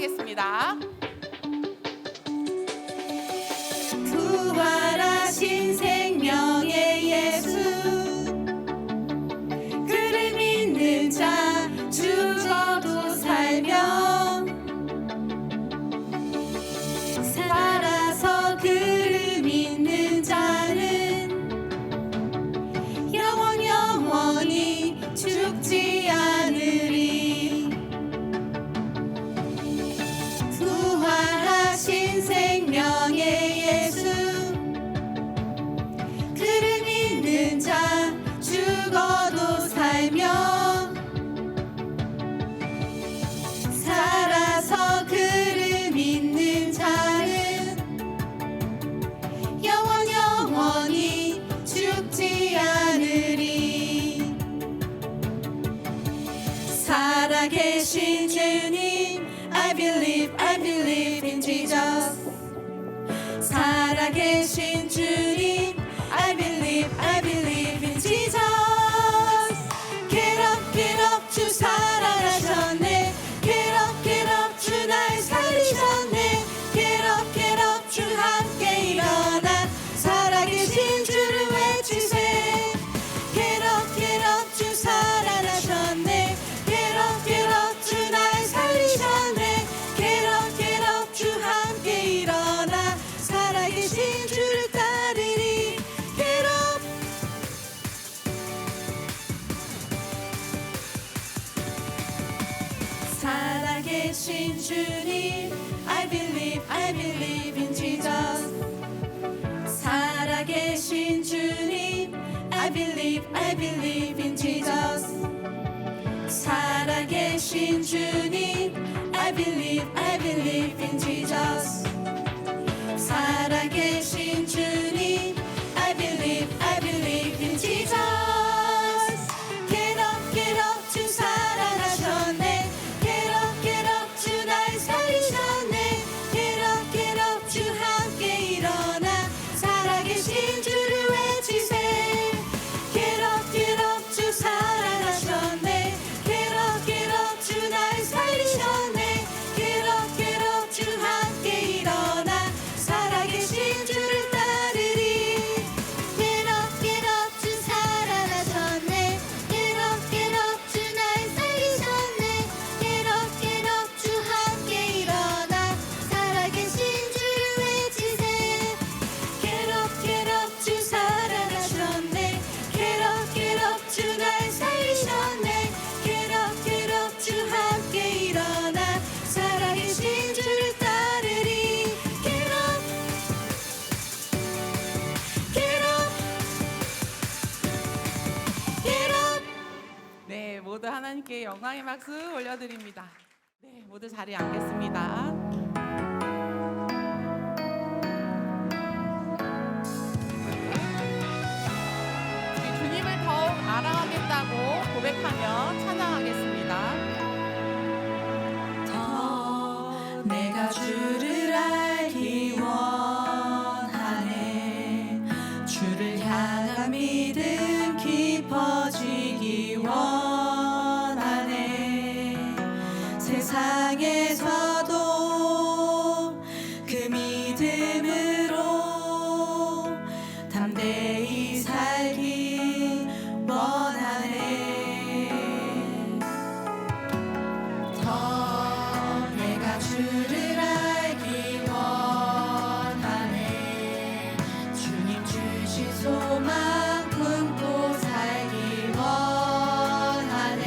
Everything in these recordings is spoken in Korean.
찬양하겠습니다. 부활하신 생명의 예수, 그를 믿는 자 죽어도 살며 살아서 그를 믿는 자는 영원히 죽지 않으리. 부활하신 생명의 예수, 그를 믿는 자 죽어도 살며 살아서 그를 믿는 자는 영원히 죽지 않으리. 살아계신 주님, I believe in Jesus. 살아계신 주님, I believe in Jesus. Get up, 주 살아나셨네. Get up, 주 날 살리셨네. Get up, 주 함께 일어나 살아계신 주를 외치세. Get up, 주 살아나셨네. Get up, 주 날 살리셨네. Get up, 주 함께 일어나 살아계신 주를 따르리. Get up. 살아계신 주님, I believe in Jesus. 살아계신 주님, I believe in Jesus. 살아계신 주님, I believe in Jesus. 살아계신 주님, I believe in Jesus. Get up, 주 살아나셨네. Get up, 주 날 살리셨네. Get up, 주 함께 일어나 살아계신 주를 외치세. Get up, 주 살아나셨네. Get up, 주 날 살리셨네. Get up, 주 함께 일어나 살아계신 주를 따르리. Get up, 주 살아나셨네. Get up, 주 날 살리셨네. Get up, 주 함께 일어나 살아계신 주를 외치세. Get up, 주 살아나셨네. Get up, 주 날 살리셨네. Get up, 주 함께 일어나 살아계신 주를 따르리. Get up, get up, get up. 네, 모두 하나님께 영광의 박수 올려드립니다. 네, 모두 자리에 앉겠습니다. 우리 주님을 더욱 알아가겠다고 고백하며 찬양하겠습니다. 더 내가 주를 알기 원하네. 주를 향한 믿음 깊어지기 원하네. 세상에서도 그 믿음으로 담대히 살기 원하네. 더 내가 주를 알기 원하네. 주님 주신 소망 품고 살기 원하네.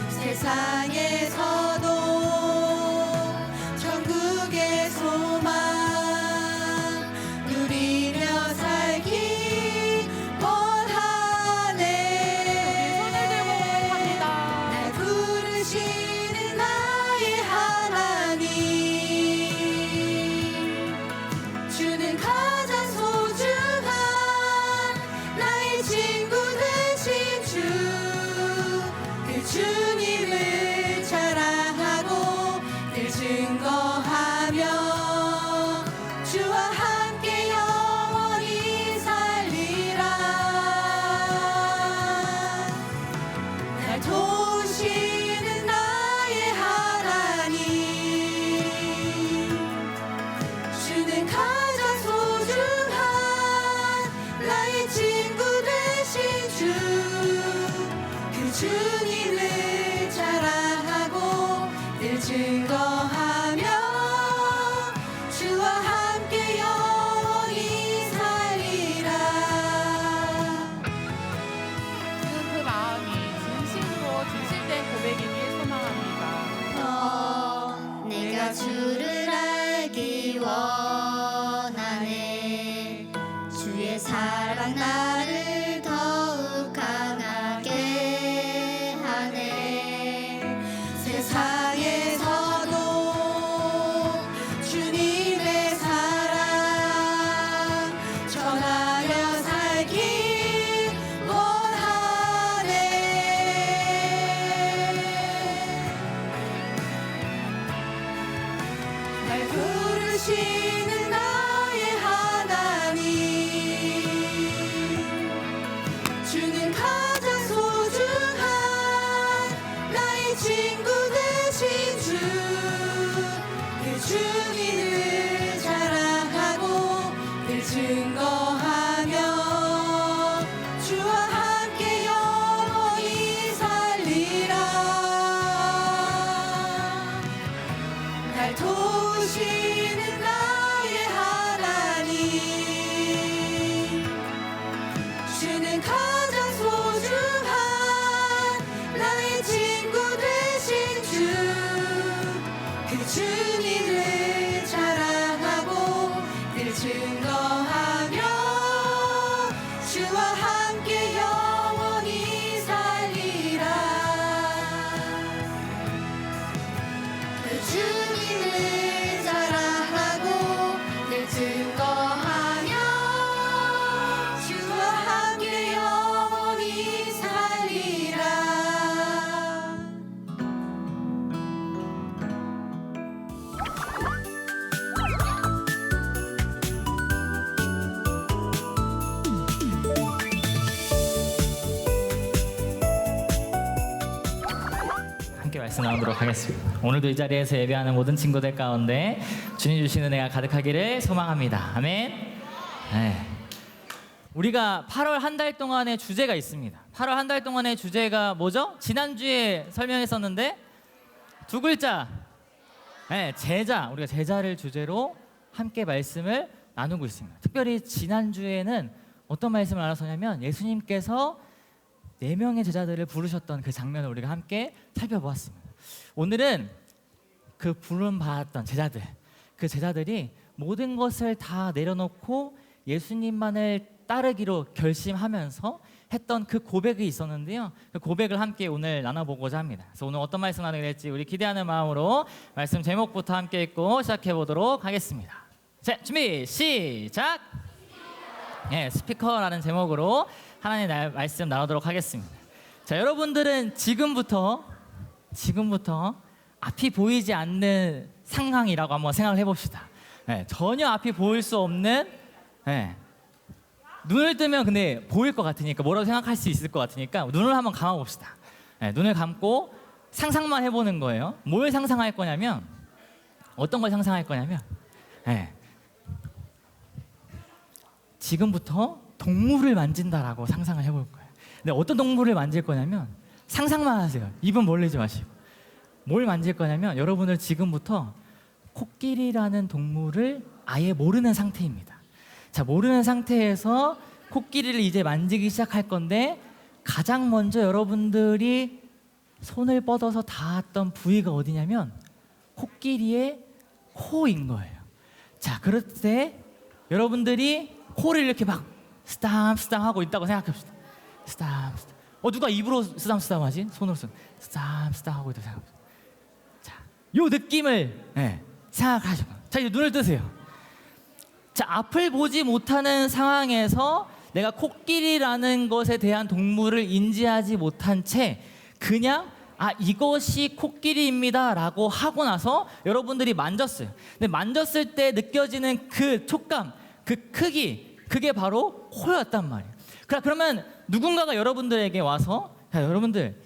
세상에서도 증거하며 주와 함께 영원히 살리라. 지금 그 마음이 진심으로 진실된 고백이길 소망합니다. 내가 주를 알기 원하네. 주의 사랑 나를 더욱 강하게 하네. 세상에서도 주님의 사랑 전하며 살길 원하네. 날 부르시는 나의 하나님, 주는 가장 소중한 나의 친구 되신 주. 그 주님을 자랑하고 늘 증거하며 주와 함께 영원히 살리라. 날 도우시는 나의 하나님, 주는 가장 소중한 나의 친구 되신 주. 그 주님을 자랑하고 늘 증거하며 주와 함께 영원히 살리라. 그 주님을 자랑하고 늘 증거하며 주와 함께 영원히 살리라. 함께 말씀 나누도록 하겠습니다. 오늘도 이 자리에서 예배하는 모든 친구들 가운데 주님 주시는 은혜가 가득하기를 소망합니다. 아멘. 네. 우리가 8월 한 달 동안의 주제가 있습니다. 8월 한 달 동안의 주제가 뭐죠? 지난주에 설명했었는데 두 글자. 네, 제자. 우리가 제자를 주제로 함께 말씀을 나누고 있습니다. 특별히 지난주에는 어떤 말씀을 나눴었냐면 예수님께서 4명의 제자들을 부르셨던 그 장면을 우리가 함께 살펴보았습니다. 오늘은 그 부름 받았던 제자들, 그 제자들이 모든 것을 다 내려놓고 예수님만을 따르기로 결심하면서 했던 그 고백이 있었는데요. 그 고백을 함께 오늘 나눠보고자 합니다. 그래서 오늘 어떤 말씀 나누게 될지 우리 기대하는 마음으로 말씀 제목부터 함께 읽고 시작해 보도록 하겠습니다. 자, 준비 시작. 네, 스피커라는 제목으로 하나님의 말씀 나누도록 하겠습니다. 자, 여러분들은 지금부터 앞이 보이지 않는 상황이라고 한번 생각을 해봅시다. 네, 전혀 앞이 보일 수 없는, 네, 눈을 뜨면 근데 보일 것 같으니까 뭐라고 생각할 수 있을 것 같으니까 눈을 한번 감아봅시다. 네, 눈을 감고 상상만 해보는 거예요. 뭘 상상할 거냐면, 어떤 걸 상상할 거냐면, 네, 지금부터 동물을 만진다라고 상상을 해볼 거예요. 근데 어떤 동물을 만질 거냐면 상상만 하세요. 입은 벌리지 마시고. 뭘 만질 거냐면 여러분을 지금부터 코끼리라는 동물을 아예 모르는 상태입니다. 자, 모르는 상태에서 코끼리를 이제 만지기 시작할 건데 가장 먼저 여러분들이 손을 뻗어서 닿았던 부위가 어디냐면 코끼리의 코인 거예요. 자, 그럴 때 여러분들이 코를 이렇게 막 쓰담쓰담 하고 있다고 생각합시다. 쓰담쓰담. 누가 입으로 쓰담쓰담 하지? 손으로 쓰담쓰담 하고 있다고 생각합시다. 자, 요 느낌을 생각하시고, 자, 이제 눈을 뜨세요. 자, 앞을 보지 못하는 상황에서 내가 코끼리라는 것에 대한 동물을 인지하지 못한 채 그냥 이것이 코끼리입니다 라고 하고 나서 여러분들이 만졌어요. 근데 만졌을 때 느껴지는 그 촉감, 그 크기, 그게 바로 코였단 말이에요. 그러면 누군가가 여러분들에게 와서 야, 여러분들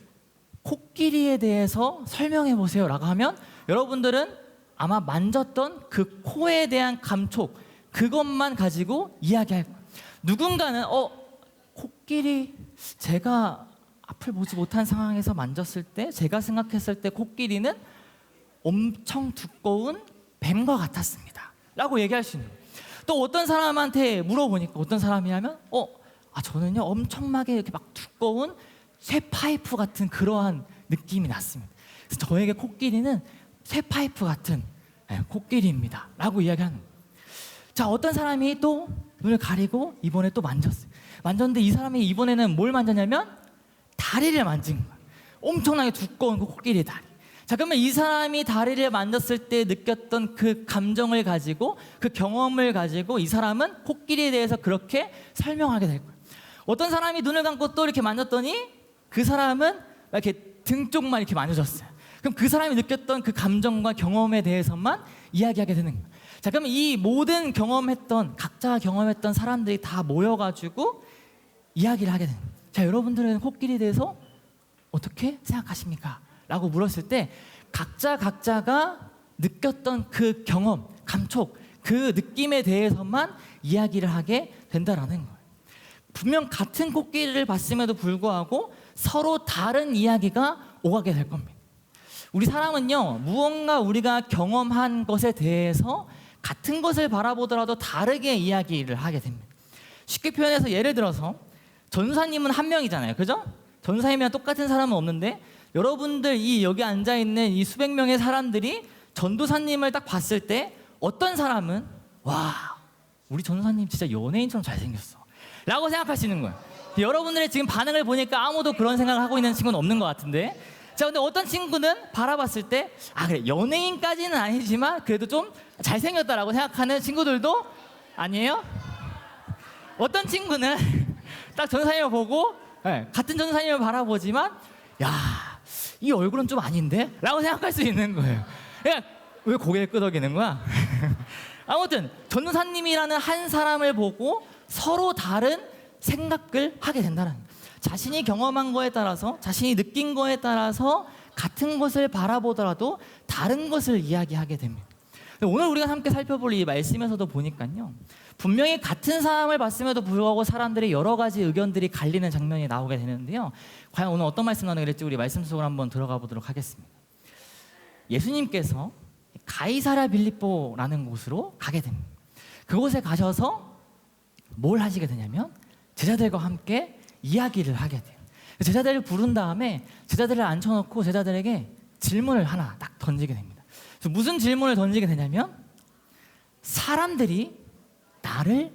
코끼리에 대해서 설명해 보세요 라고 하면 여러분들은 아마 만졌던 그 코에 대한 감촉, 그것만 가지고 이야기할 거예요. 누군가는 코끼리, 제가 앞을 보지 못한 상황에서 만졌을 때, 제가 생각했을 때 코끼리는 엄청 두꺼운 뱀과 같았습니다 라고 얘기할 수 있는 거예요. 또 어떤 사람한테 물어보니까 어떤 사람이냐면 저는요 엄청나게 이렇게 막 두꺼운 쇠 파이프 같은 그러한 느낌이 났습니다. 그래서 저에게 코끼리는 쇠 파이프 같은 코끼리입니다 라고 이야기하는 거예요. 자, 어떤 사람이 또 눈을 가리고 이번에 또 만졌어요. 만졌는데 이 사람이 이번에는 뭘 만졌냐면 다리를 만진 거예요. 엄청나게 두꺼운 그 코끼리의 다리. 자, 그러면 이 사람이 다리를 만졌을 때 느꼈던 그 감정을 가지고 그 경험을 가지고 이 사람은 코끼리에 대해서 그렇게 설명하게 될 거예요. 어떤 사람이 눈을 감고 또 이렇게 만졌더니 그 사람은 이렇게 등 쪽만 이렇게 만져졌어요. 그럼 그 사람이 느꼈던 그 감정과 경험에 대해서만 이야기하게 되는 거예요. 자, 그러면 이 모든 각자 경험했던 사람들이 다 모여가지고 이야기를 하게 됩니다. 자, 여러분들은 코끼리에 대해서 어떻게 생각하십니까? 라고 물었을 때 각자가 느꼈던 그 경험, 감촉, 그 느낌에 대해서만 이야기를 하게 된다라는 거예요. 분명 같은 코끼리를 봤음에도 불구하고 서로 다른 이야기가 오가게 될 겁니다. 우리 사람은요, 무언가 우리가 경험한 것에 대해서 같은 것을 바라보더라도 다르게 이야기를 하게 됩니다. 쉽게 표현해서 예를 들어서 전사님은 한 명이잖아요, 그죠? 전사님이랑 똑같은 사람은 없는데 여러분들 여기 앉아있는 이 수백 명의 사람들이 전도사님을 딱 봤을 때 어떤 사람은 와, 우리 전도사님 진짜 연예인처럼 잘생겼어 라고 생각하시는 거예요. 여러분들의 지금 반응을 보니까 아무도 그런 생각을 하고 있는 친구는 없는 것 같은데, 자, 근데 어떤 친구는 바라봤을 때 그래, 연예인까지는 아니지만 그래도 좀 잘생겼다라고 생각하는 친구들도 아니에요? 어떤 친구는 딱 전사님을 보고 같은 전사님을 바라보지만 야, 이 얼굴은 좀 아닌데? 라고 생각할 수 있는 거예요. 왜 고개를 끄덕이는 거야? 아무튼 전사님이라는 한 사람을 보고 서로 다른 생각을 하게 된다는 거예요. 자신이 경험한 거에 따라서, 자신이 느낀 거에 따라서 같은 것을 바라보더라도 다른 것을 이야기하게 됩니다. 오늘 우리가 함께 살펴볼 이 말씀에서도 보니까요, 분명히 같은 사람을 봤음에도 불구하고 사람들의 여러 가지 의견들이 갈리는 장면이 나오게 되는데요. 과연 오늘 어떤 말씀 나누게 될지 우리 말씀 속으로 한번 들어가 보도록 하겠습니다. 예수님께서 가이사랴 빌립보라는 곳으로 가게 됩니다. 그곳에 가셔서 뭘 하시게 되냐면 제자들과 함께 이야기를 하게 돼요. 제자들을 부른 다음에 제자들을 앉혀놓고 제자들에게 질문을 하나 딱 던지게 됩니다. 그래서 무슨 질문을 던지게 되냐면 사람들이 나를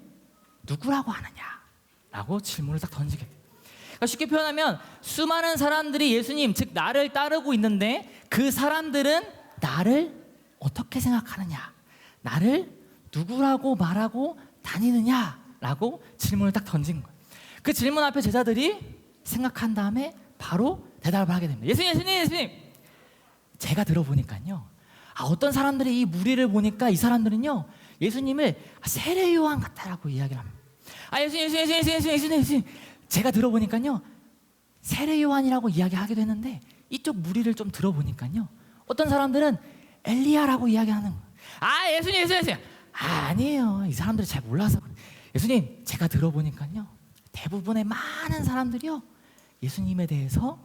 누구라고 하느냐라고 질문을 딱 던지게 돼요. 그러니까 쉽게 표현하면 수많은 사람들이 예수님, 즉 나를 따르고 있는데 그 사람들은 나를 어떻게 생각하느냐, 나를 누구라고 말하고 다니느냐라고 질문을 딱 던진 거예요. 그 질문 앞에 제자들이 생각한 다음에 바로 대답을 하게 됩니다. 예수님, 제가 들어보니까요, 어떤 사람들이 이 무리를 보니까 이 사람들은요 예수님을 세례 요한 같다라고 이야기를 합니다. 예수님, 제가 들어보니까요 세례 요한이라고 이야기하기도 했는데 이쪽 무리를 좀 들어보니까요 어떤 사람들은 엘리야라고 이야기하는 거예요. 예수님, 아니에요, 이 사람들이 잘 몰라서 그래요. 예수님, 제가 들어보니까요 대부분의 많은 사람들이요 예수님에 대해서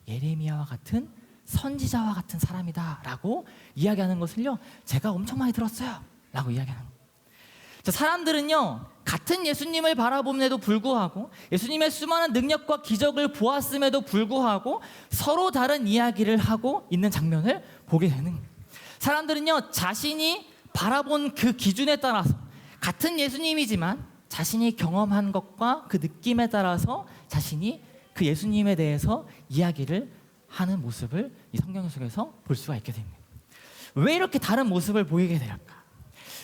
예레미야와 같은 선지자와 같은 사람이다라고 이야기하는 것을요 제가 엄청 많이 들었어요 라고 이야기하는 거예요. 자, 사람들은요 같은 예수님을 바라봄에도 불구하고 예수님의 수많은 능력과 기적을 보았음에도 불구하고 서로 다른 이야기를 하고 있는 장면을 보게 되는 거예요. 사람들은요 자신이 바라본 그 기준에 따라서 같은 예수님이지만 자신이 경험한 것과 그 느낌에 따라서 자신이 그 예수님에 대해서 이야기를 하는 모습을 이 성경 속에서 볼 수가 있게 됩니다. 왜 이렇게 다른 모습을 보이게 될까?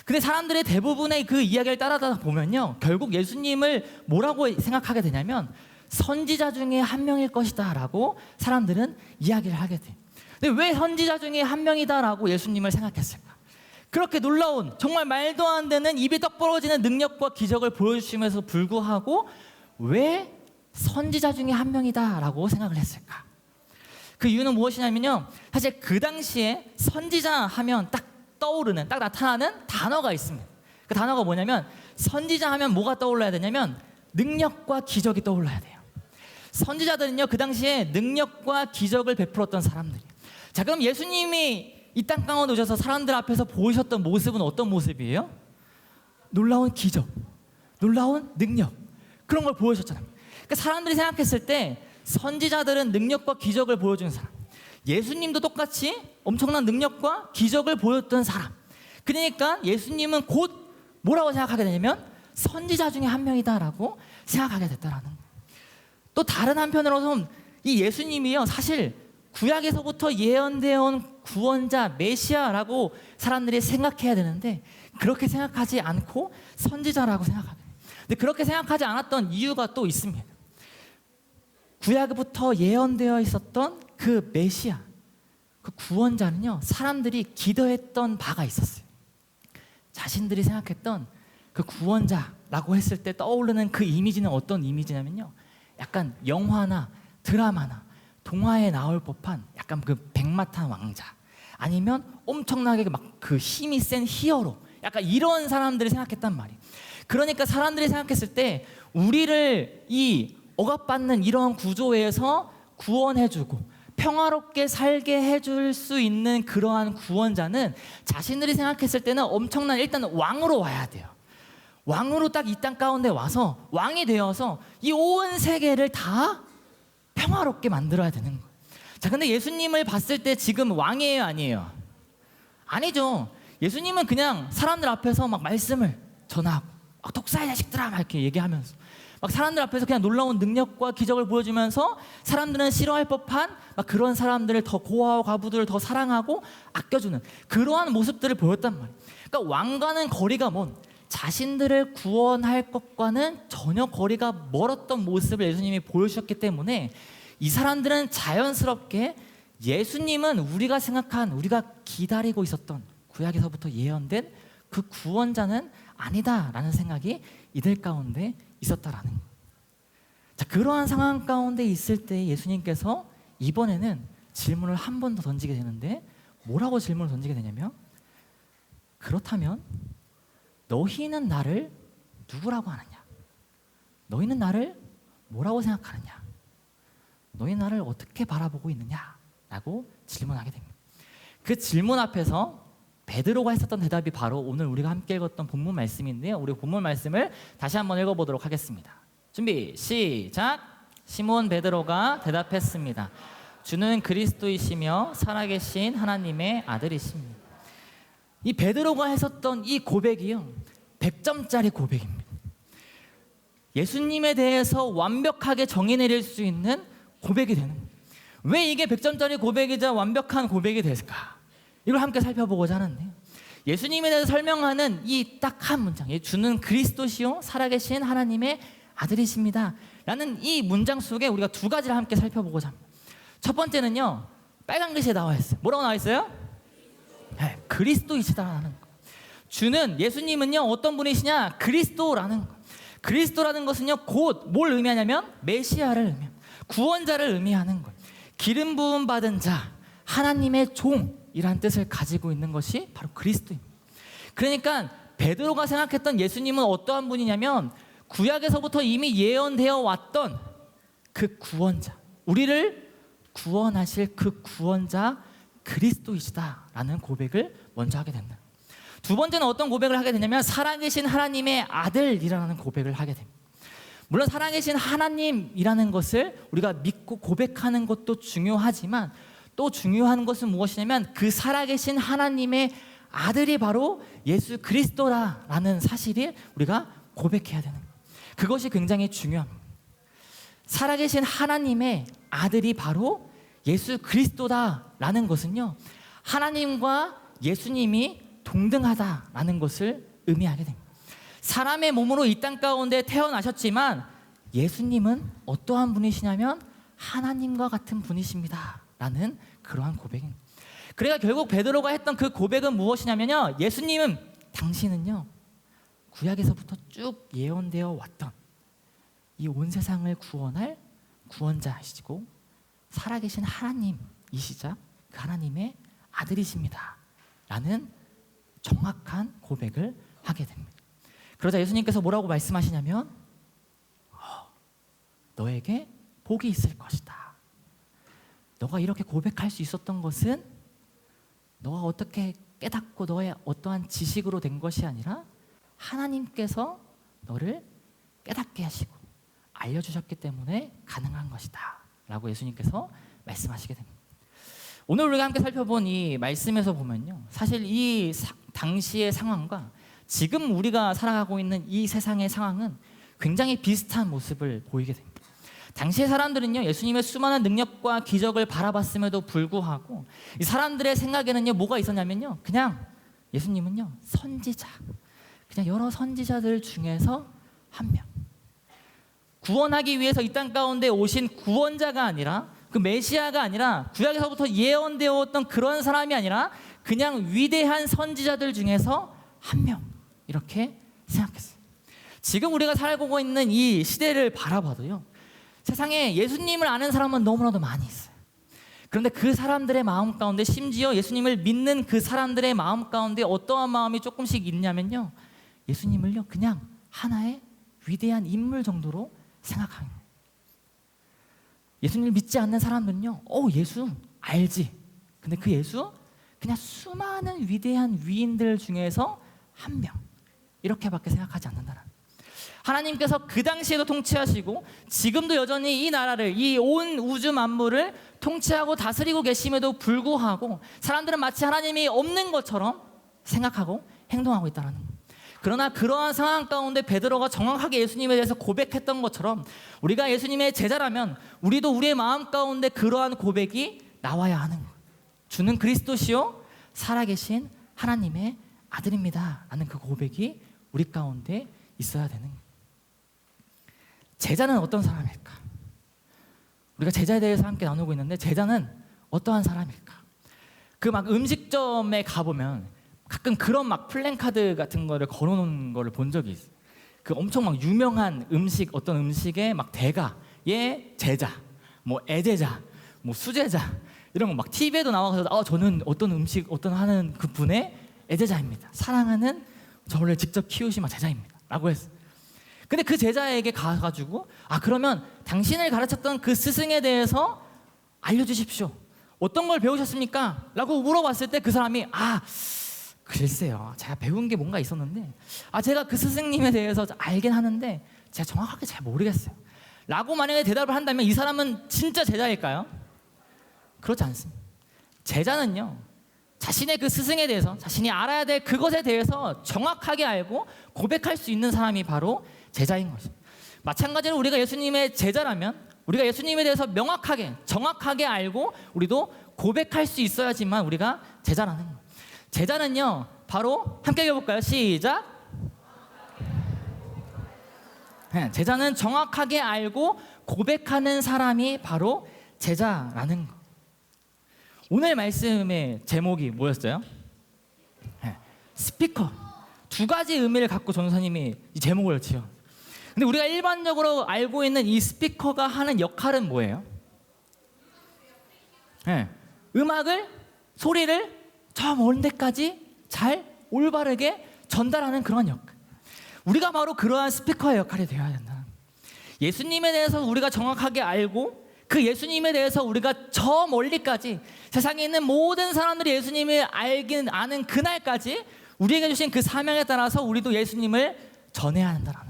근데 사람들의 대부분의 그 이야기를 따라다 보면요 결국 예수님을 뭐라고 생각하게 되냐면 선지자 중에 한 명일 것이다 라고 사람들은 이야기를 하게 돼요. 근데 왜 선지자 중에 한 명이다 라고 예수님을 생각했을까? 그렇게 놀라운, 정말 말도 안 되는 입이 떡 벌어지는 능력과 기적을 보여주시면서 불구하고 왜 선지자 중에 한 명이다 라고 생각을 했을까? 그 이유는 무엇이냐면요 사실 그 당시에 선지자 하면 딱 떠오르는, 딱 나타나는 단어가 있습니다. 그 단어가 뭐냐면 선지자 하면 뭐가 떠올라야 되냐면 능력과 기적이 떠올라야 돼요. 선지자들은요 그 당시에 능력과 기적을 베풀었던 사람들이에요. 자, 그럼 예수님이 이 땅 가운데 오셔서 사람들 앞에서 보이셨던 모습은 어떤 모습이에요? 놀라운 기적, 놀라운 능력, 그런 걸 보여주셨잖아요. 그러니까 사람들이 생각했을 때 선지자들은 능력과 기적을 보여주는 사람, 예수님도 똑같이 엄청난 능력과 기적을 보였던 사람. 그러니까 예수님은 곧 뭐라고 생각하게 되냐면 선지자 중에 한 명이다라고 생각하게 됐다라는 거예요. 또 다른 한편으로는 이 예수님이요, 사실 구약에서부터 예언되어 온 구원자 메시아라고 사람들이 생각해야 되는데 그렇게 생각하지 않고 선지자라고 생각하게 돼요. 근데 그렇게 생각하지 않았던 이유가 또 있습니다. 구약부터 예언되어 있었던 그 메시아, 그 구원자는요, 사람들이 기도했던 바가 있었어요. 자신들이 생각했던 그 구원자라고 했을 때 떠오르는 그 이미지는 어떤 이미지냐면요, 약간 영화나 드라마나 동화에 나올 법한 약간 그 백마탄 왕자, 아니면 엄청나게 막 그 힘이 센 히어로, 약간 이런 사람들이 생각했단 말이에요. 그러니까 사람들이 생각했을 때 우리를 이 억압받는 이러한 구조에서 구원해주고 평화롭게 살게 해줄 수 있는 그러한 구원자는 자신들이 생각했을 때는 엄청난, 일단 왕으로 와야 돼요. 왕으로 딱 이 땅 가운데 와서 왕이 되어서 이 온 세계를 다 평화롭게 만들어야 되는 거예요. 자, 근데 예수님을 봤을 때 지금 왕이에요, 아니에요? 아니죠. 예수님은 그냥 사람들 앞에서 막 말씀을 전하고 막 독사의 자식들아 막 이렇게 얘기하면서 막 사람들 앞에서 그냥 놀라운 능력과 기적을 보여주면서 사람들은 싫어할 법한 막 그런 사람들을 더 고아와 과부들을 더 사랑하고 아껴주는 그러한 모습들을 보였단 말이에요. 그러니까 왕과는 거리가 먼, 자신들을 구원할 것과는 전혀 거리가 멀었던 모습을 예수님이 보여주셨기 때문에 이 사람들은 자연스럽게 예수님은 우리가 생각한, 우리가 기다리고 있었던 구약에서부터 예언된 그 구원자는 아니다라는 생각이 이들 가운데 있었다라는 거예요. 자, 그러한 상황 가운데 있을 때 예수님께서 이번에는 질문을 한 번 더 던지게 되는데 뭐라고 질문을 던지게 되냐면, 그렇다면 너희는 나를 누구라고 하느냐? 너희는 나를 뭐라고 생각하느냐? 너희는 나를 어떻게 바라보고 있느냐? 라고 질문하게 됩니다. 그 질문 앞에서 베드로가 했었던 대답이 바로 오늘 우리가 함께 읽었던 본문 말씀인데요, 우리 본문 말씀을 다시 한번 읽어보도록 하겠습니다. 준비 시작. 시몬 베드로가 대답했습니다. 주는 그리스도이시며 살아계신 하나님의 아들이십니다. 이 베드로가 했었던 이 고백이요, 100점짜리 고백입니다. 예수님에 대해서 완벽하게 정의 내릴 수 있는 고백이 되는 거예요. 왜 이게 100점짜리 고백이자 완벽한 고백이 됐을까? 이걸 함께 살펴보고자 하는데요, 예수님에 대해서 설명하는 이 딱 한 문장, 주는 그리스도시요 살아계신 하나님의 아들이십니다 라는 이 문장 속에 우리가 두 가지를 함께 살펴보고자 합니다. 첫 번째는요, 빨간 글씨에 나와 있어요. 뭐라고 나와 있어요? 네, 그리스도이시다라는 거. 주는, 예수님은요 어떤 분이시냐? 그리스도라는 거. 그리스도라는 것은요 곧 뭘 의미하냐면 메시아를 의미합니다. 구원자를 의미하는 거예요. 기름 부음 받은 자, 하나님의 종이란 뜻을 가지고 있는 것이 바로 그리스도입니다. 그러니까 베드로가 생각했던 예수님은 어떠한 분이냐면 구약에서부터 이미 예언되어 왔던 그 구원자, 우리를 구원하실 그 구원자 그리스도이시다라는 고백을 먼저 하게 된다. 두 번째는 어떤 고백을 하게 되냐면 살아계신 하나님의 아들이라는 고백을 하게 됩니다. 물론 살아계신 하나님이라는 것을 우리가 믿고 고백하는 것도 중요하지만 또 중요한 것은 무엇이냐면 그 살아계신 하나님의 아들이 바로 예수 그리스도라는 사실을 우리가 고백해야 되는 거예요. 그것이 굉장히 중요합니다. 살아계신 하나님의 아들이 바로 예수 그리스도다라는 것은요, 하나님과 예수님이 동등하다라는 것을 의미하게 됩니다. 사람의 몸으로 이 땅 가운데 태어나셨지만 예수님은 어떠한 분이시냐면 하나님과 같은 분이십니다 라는 그러한 고백입니다. 그러니까 결국 베드로가 했던 그 고백은 무엇이냐면요, 예수님은, 당신은요 구약에서부터 쭉 예언되어 왔던 이 온 세상을 구원할 구원자이시고 살아계신 하나님이시자 그 하나님의 아들이십니다 라는 정확한 고백을 하게 됩니다. 그러자 예수님께서 뭐라고 말씀하시냐면 너에게 복이 있을 것이다. 너가 이렇게 고백할 수 있었던 것은 너가 어떻게 깨닫고 너의 어떠한 지식으로 된 것이 아니라 하나님께서 너를 깨닫게 하시고 알려주셨기 때문에 가능한 것이다 라고 예수님께서 말씀하시게 됩니다. 오늘 우리가 함께 살펴본 이 말씀에서 보면요, 사실 이 당시의 상황과 지금 우리가 살아가고 있는 이 세상의 상황은 굉장히 비슷한 모습을 보이게 됩니다. 당시의 사람들은요, 예수님의 수많은 능력과 기적을 바라봤음에도 불구하고 이 사람들의 생각에는요, 뭐가 있었냐면요, 그냥 예수님은요, 선지자, 그냥 여러 선지자들 중에서 한 명, 구원하기 위해서 이 땅 가운데 오신 구원자가 아니라, 그 메시아가 아니라, 구약에서부터 예언되었던 그런 사람이 아니라 그냥 위대한 선지자들 중에서 한 명, 이렇게 생각했어요. 지금 우리가 살고 있는 이 시대를 바라봐도요, 세상에 예수님을 아는 사람은 너무나도 많이 있어요. 그런데 그 사람들의 마음 가운데, 심지어 예수님을 믿는 그 사람들의 마음 가운데 어떠한 마음이 조금씩 있냐면요, 예수님을요 그냥 하나의 위대한 인물 정도로 생각하는 거예요. 예수님을 믿지 않는 사람들은요, 예수 알지, 근데 그 예수 그냥 수많은 위대한 위인들 중에서 한 명, 이렇게밖에 생각하지 않는다는. 하나님께서 그 당시에도 통치하시고 지금도 여전히 이 나라를, 이 온 우주 만물을 통치하고 다스리고 계심에도 불구하고 사람들은 마치 하나님이 없는 것처럼 생각하고 행동하고 있다는 거예요. 그러나 그러한 상황 가운데 베드로가 정확하게 예수님에 대해서 고백했던 것처럼 우리가 예수님의 제자라면 우리도 우리의 마음 가운데 그러한 고백이 나와야 하는 거예요. 주는 그리스도시요 살아계신 하나님의 아들입니다 라는 그 고백이 우리 가운데 있어야 되는 거예요. 제자는 어떤 사람일까? 우리가 제자에 대해서 함께 나누고 있는데, 제자는 어떠한 사람일까? 그 막 음식점에 가보면 가끔 그런 막 플랜카드 같은 거를 걸어놓은 거를 본 적이 있어요. 그 엄청 막 유명한 음식, 어떤 음식의 막 대가의 제자, 뭐 애제자, 뭐 수제자, 이런 거 막 TV에도 나와서 저는 어떤 음식, 어떤 하는 그 분의 애제자입니다, 사랑하는 저를 직접 키우신 제자입니다 라고 했어요. 근데 그 제자에게 가가지고 그러면 당신을 가르쳤던 그 스승에 대해서 알려주십시오, 어떤 걸 배우셨습니까? 라고 물어봤을 때 그 사람이 글쎄요, 제가 배운 게 뭔가 있었는데 제가 그 스승님에 대해서 알긴 하는데 제가 정확하게 잘 모르겠어요 라고 만약에 대답을 한다면 이 사람은 진짜 제자일까요? 그렇지 않습니다. 제자는요, 자신의 그 스승에 대해서, 자신이 알아야 될 그것에 대해서 정확하게 알고 고백할 수 있는 사람이 바로 제자인 거죠. 마찬가지로 우리가 예수님의 제자라면 우리가 예수님에 대해서 명확하게, 정확하게 알고 우리도 고백할 수 있어야지만 우리가 제자라는 거예요. 제자는요, 바로 함께 읽어볼까요? 시작. 제자는 정확하게 알고 고백하는 사람이 바로 제자라는 거. 오늘 말씀의 제목이 뭐였어요? 스피커. 두 가지 의미를 갖고 전도사님이 이 제목을 지어. 근데 우리가 일반적으로 알고 있는 이 스피커가 하는 역할은 뭐예요? 음악을, 소리를 저 먼 데까지 잘 올바르게 전달하는 그런 역할. 우리가 바로 그러한 스피커의 역할이 되어야 된다. 예수님에 대해서 우리가 정확하게 알고 그 예수님에 대해서 우리가 저 멀리까지, 세상에 있는 모든 사람들이 예수님을 아는 그날까지 우리에게 주신 그 사명에 따라서 우리도 예수님을 전해야 한다는 거.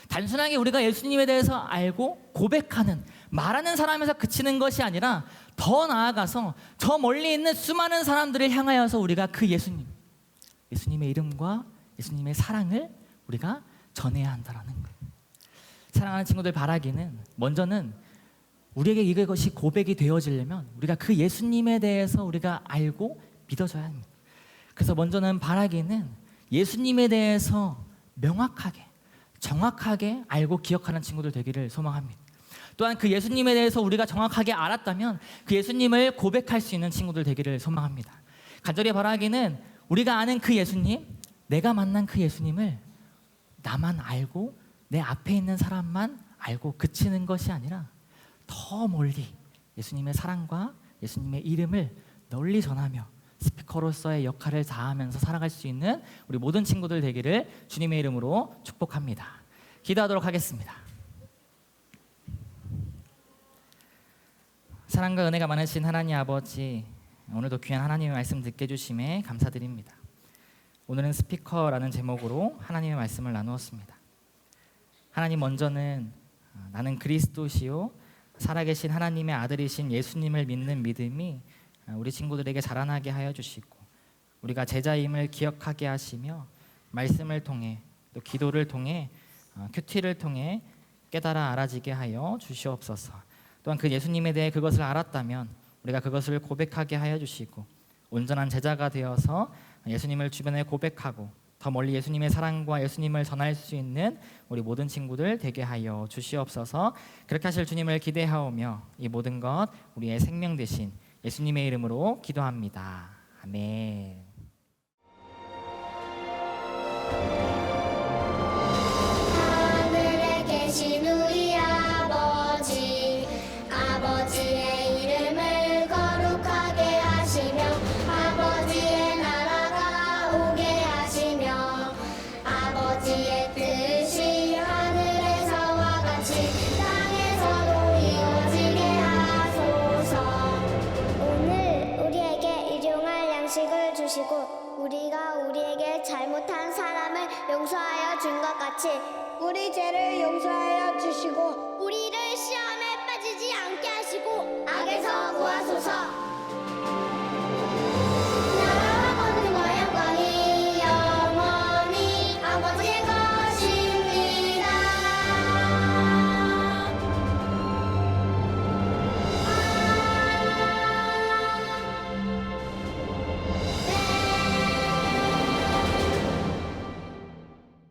단순하게 우리가 예수님에 대해서 알고 고백하는, 말하는 사람에서 그치는 것이 아니라 더 나아가서 저 멀리 있는 수많은 사람들을 향하여서 우리가 그 예수님의 이름과 예수님의 사랑을 우리가 전해야 한다는 거예요. 사랑하는 친구들, 바라기는 먼저는 우리에게 이것이 고백이 되어지려면 우리가 그 예수님에 대해서 우리가 알고 믿어줘야 합니다. 그래서 먼저는 바라기는 예수님에 대해서 명확하게, 정확하게 알고 기억하는 친구들 되기를 소망합니다. 또한 그 예수님에 대해서 우리가 정확하게 알았다면 그 예수님을 고백할 수 있는 친구들 되기를 소망합니다. 간절히 바라기는 우리가 아는 그 예수님, 내가 만난 그 예수님을 나만 알고 내 앞에 있는 사람만 알고 그치는 것이 아니라 더 멀리 예수님의 사랑과 예수님의 이름을 널리 전하며 스피커로서의 역할을 다하면서 살아갈 수 있는 우리 모든 친구들 되기를 주님의 이름으로 축복합니다. 기도하도록 하겠습니다. 사랑과 은혜가 많으신 하나님 아버지, 오늘도 귀한 하나님의 말씀 듣게 해주심에 감사드립니다. 오늘은 스피커라는 제목으로 하나님의 말씀을 나누었습니다. 하나님, 먼저는 나는 그리스도시요 살아계신 하나님의 아들이신 예수님을 믿는 믿음이 우리 친구들에게 자라나게 하여 주시고, 우리가 제자임을 기억하게 하시며 말씀을 통해 또 기도를 통해 큐티를 통해 깨달아 알아지게 하여 주시옵소서. 또한 그 예수님에 대해 그것을 알았다면 우리가 그것을 고백하게 하여 주시고, 온전한 제자가 되어서 예수님을 주변에 고백하고 더 멀리 예수님의 사랑과 예수님을 전할 수 있는 우리 모든 친구들 되게 하여 주시옵소서. 그렇게 하실 주님을 기대하오며 이 모든 것 우리의 생명 되신 예수님의 이름으로 기도합니다. 아멘. 하늘에 계신 우리 아버지, 아버지의 이름을 거룩하게 하시며 아버지의 나라가 오게 하시며 아버지의 뜻이 하늘에서와 같이 땅에서도 이루어지게 하소서. 오늘 우리에게 일용할 양식을 주시고 우리가 우리에게 잘못한 사람을 용서하여 준 것 같이 우리 죄를 용서하여 주시고 우리를 시험에 빠지지 않게 하시고 악에서 구하소서.